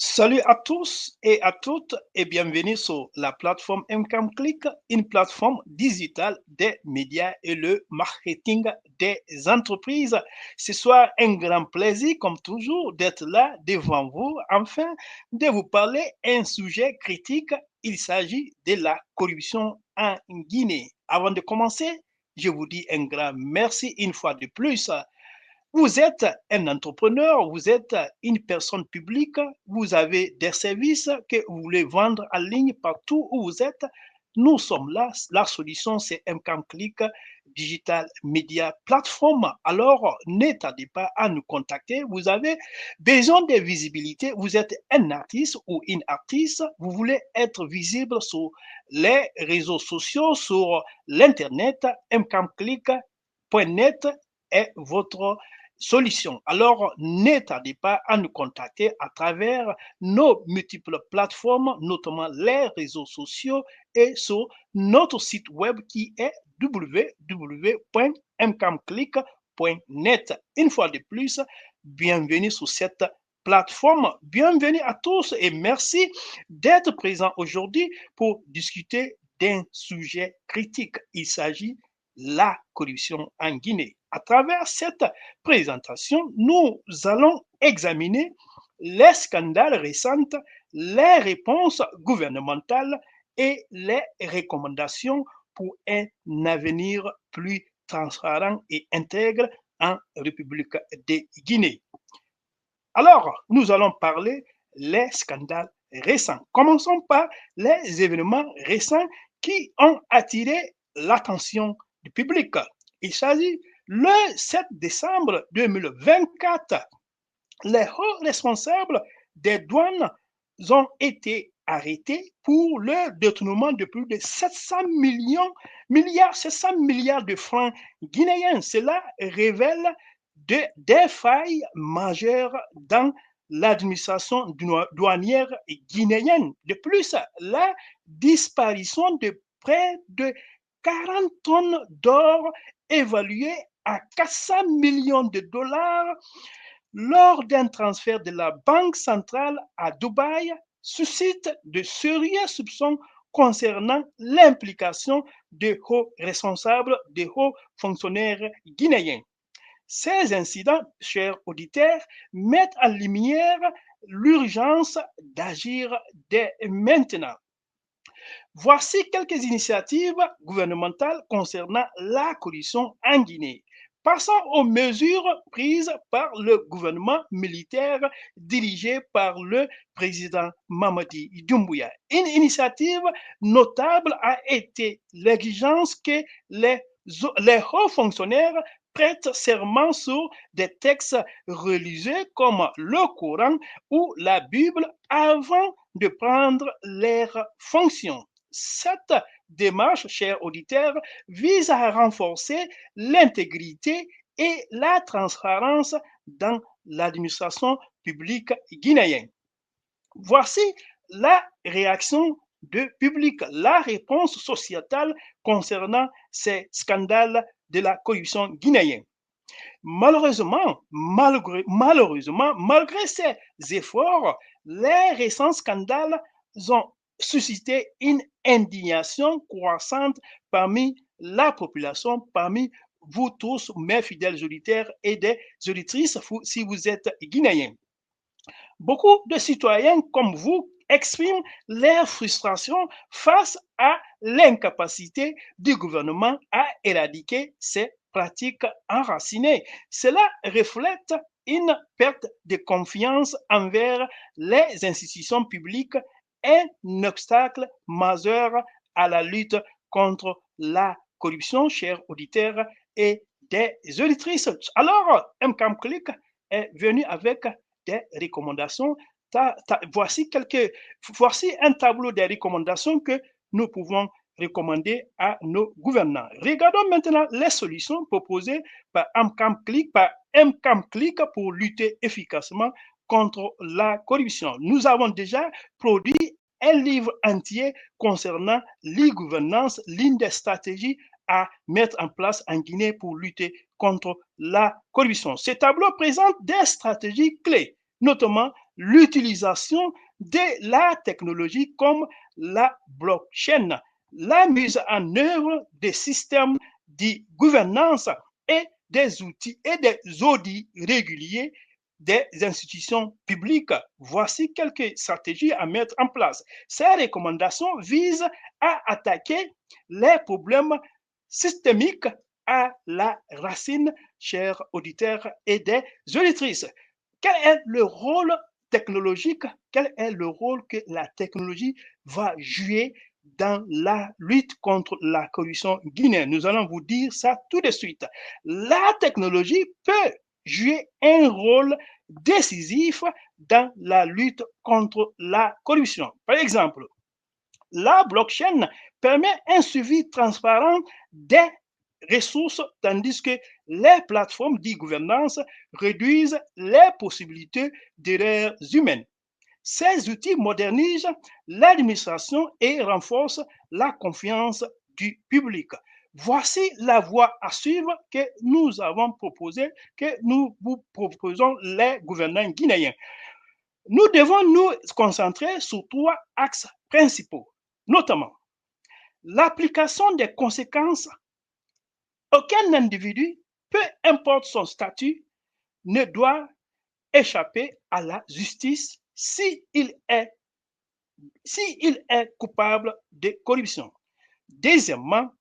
Salut à tous et à toutes et bienvenue sur la plateforme MCAM Click, une plateforme digitale des médias et le marketing des entreprises. Ce soir, un grand plaisir, comme toujours, d'être là devant vous, afin de vous parler un sujet critique. Il s'agit de la corruption en Guinée. Avant de commencer, je vous dis un grand merci une fois de plus. Vous êtes un entrepreneur, vous êtes une personne publique, vous avez des services que vous voulez vendre en ligne partout où vous êtes. Nous sommes là. La solution, c'est MCAM Click Digital Media Platform. Alors, ne tardez pas à nous contacter. Vous avez besoin de visibilité. Vous êtes un artiste ou une artiste. Vous voulez être visible sur les réseaux sociaux, sur l'Internet. mcamclick.net est votre solution. Alors, ne tardez pas à nous contacter à travers nos multiples plateformes, notamment les réseaux sociaux et sur notre site web qui est www.mcamclick.net. Une fois de plus, bienvenue sur cette plateforme. Bienvenue à tous et merci d'être présents aujourd'hui pour discuter d'un sujet critique. Il s'agit de la corruption en Guinée. À travers cette présentation, nous allons examiner les scandales récents, les réponses gouvernementales et les recommandations pour un avenir plus transparent et intègre en République de Guinée. Alors, nous allons parler des scandales récents. Commençons par les événements récents qui ont attiré l'attention du public. Il s'agit le 7 décembre 2024. Les hauts responsables des douanes ont été arrêtés pour le détournement de plus de 700 milliards de francs guinéens. Cela révèle des failles majeures dans l'administration douanière guinéenne. De plus, la disparition de près de 40 tonnes d'or évaluées à 400 millions de dollars lors d'un transfert de la Banque centrale à Dubaï suscite de sérieux soupçons concernant l'implication de hauts responsables, de hauts fonctionnaires guinéens. Ces incidents, chers auditeurs, mettent en lumière l'urgence d'agir dès maintenant. Voici quelques initiatives gouvernementales concernant la corruption en Guinée. Passons aux mesures prises par le gouvernement militaire dirigé par le président Mamadi Doumbouya. Une initiative notable a été l'exigence que les hauts fonctionnaires prêtent serment sur des textes religieux comme le Coran ou la Bible avant de prendre leurs fonctions. Cette démarche, chers auditeurs, vise à renforcer l'intégrité et la transparence dans l'administration publique guinéenne. Voici la réaction du public, la réponse sociétale concernant ces scandales de la corruption guinéenne. Malgré ces efforts, les récents scandales ont suscité une indignation croissante parmi la population, parmi vous tous, mes fidèles auditeurs et des auditrices, si vous êtes guinéens. Beaucoup de citoyens comme vous expriment leur frustration face à l'incapacité du gouvernement à éradiquer ces pratiques enracinées. Cela reflète une perte de confiance envers les institutions publiques, un obstacle majeur à la lutte contre la corruption, chers auditeurs et des auditrices. Alors, MCAM Click est venu avec des recommandations. Voici un tableau des recommandations que nous pouvons recommander à nos gouvernants. Regardons maintenant les solutions proposées par MCAM Click pour lutter efficacement contre la corruption. Nous avons déjà produit un livre entier concernant l'e-gouvernance, l'une des stratégies à mettre en place en Guinée pour lutter contre la corruption. Ce tableau présente des stratégies clés, notamment l'utilisation de la technologie comme la blockchain, la mise en œuvre des systèmes de gouvernance et des outils et des audits réguliers des institutions publiques. Voici quelques stratégies à mettre en place. Ces recommandations visent à attaquer les problèmes systémiques à la racine, chers auditeurs et des auditrices. Quel est le rôle technologique? Quel est le rôle que la technologie va jouer dans la lutte contre la corruption guinéenne? Nous allons vous dire ça tout de suite. La technologie peut jouer un rôle décisif dans la lutte contre la corruption. Par exemple, la blockchain permet un suivi transparent des ressources, tandis que les plateformes d'e-gouvernance réduisent les possibilités d'erreurs humaines. Ces outils modernisent l'administration et renforcent la confiance du public. Voici la voie à suivre que nous avons proposée, que nous vous proposons les gouvernants guinéens. Nous devons nous concentrer sur trois axes principaux, notamment l'application des conséquences. Aucun individu, peu importe son statut, ne doit échapper à la justice s'il est coupable de corruption. Deuxièmement,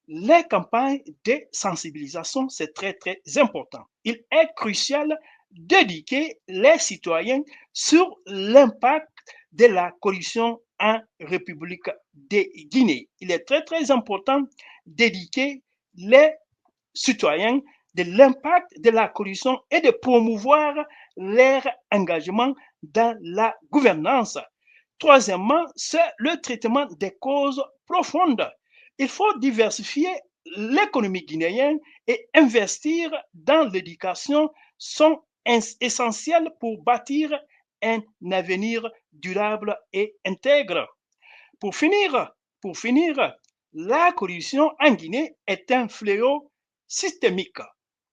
les campagnes de sensibilisation, c'est très, très important. Il est crucial d'éduquer les citoyens sur l'impact de la corruption en République de Guinée. Il est très, très important d'éduquer les citoyens de l'impact de la corruption et de promouvoir leur engagement dans la gouvernance. Troisièmement, c'est le traitement des causes profondes. Il faut diversifier l'économie guinéenne et investir dans l'éducation sont essentiels pour bâtir un avenir durable et intègre. Pour finir, la corruption en Guinée est un fléau systémique,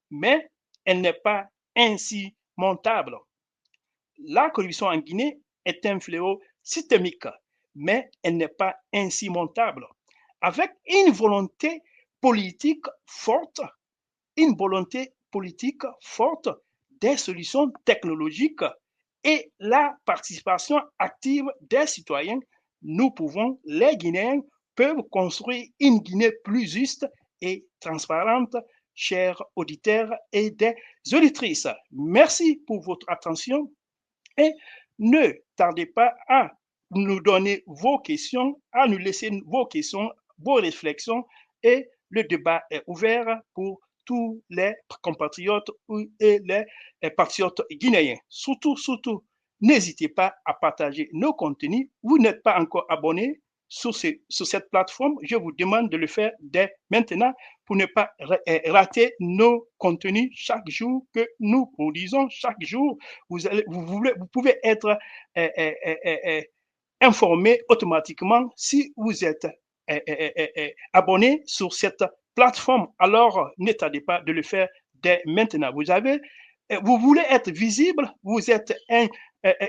mais elle n'est pas insurmontable. La corruption en Guinée est un fléau systémique, mais elle n'est pas insurmontable. Avec une volonté politique forte, des solutions technologiques et la participation active des citoyens, nous pouvons, les Guinéens, peuvent construire une Guinée plus juste et transparente, chers auditeurs et des auditrices. Merci pour votre attention et ne tardez pas à nous donner vos questions, à nous laisser vos questions, vos réflexions et le débat est ouvert pour tous les compatriotes et les patriotes guinéens. Surtout, n'hésitez pas à partager nos contenus. Vous n'êtes pas encore abonné sur cette plateforme, je vous demande de le faire dès maintenant pour ne pas rater nos contenus chaque jour que nous produisons chaque jour. Vous pouvez être informé automatiquement si vous êtes abonné sur cette plateforme. Alors, ne tardez pas de le faire dès maintenant. Vous voulez être visible, vous êtes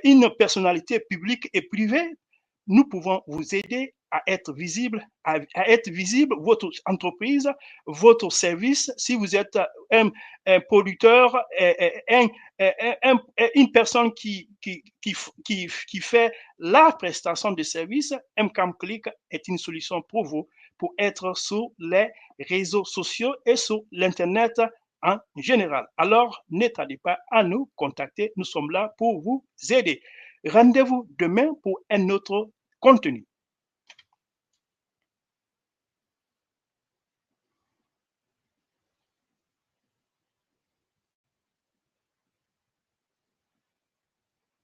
une personnalité publique et privée, nous pouvons vous aider à être visible, votre entreprise, votre service. Si vous êtes un producteur, une personne qui fait la prestation de service, MCAMClick est une solution pour vous, pour être sur les réseaux sociaux et sur l'Internet en général. Alors, ne tardez pas à nous contacter. Nous sommes là pour vous aider. Rendez-vous demain pour un autre contenu.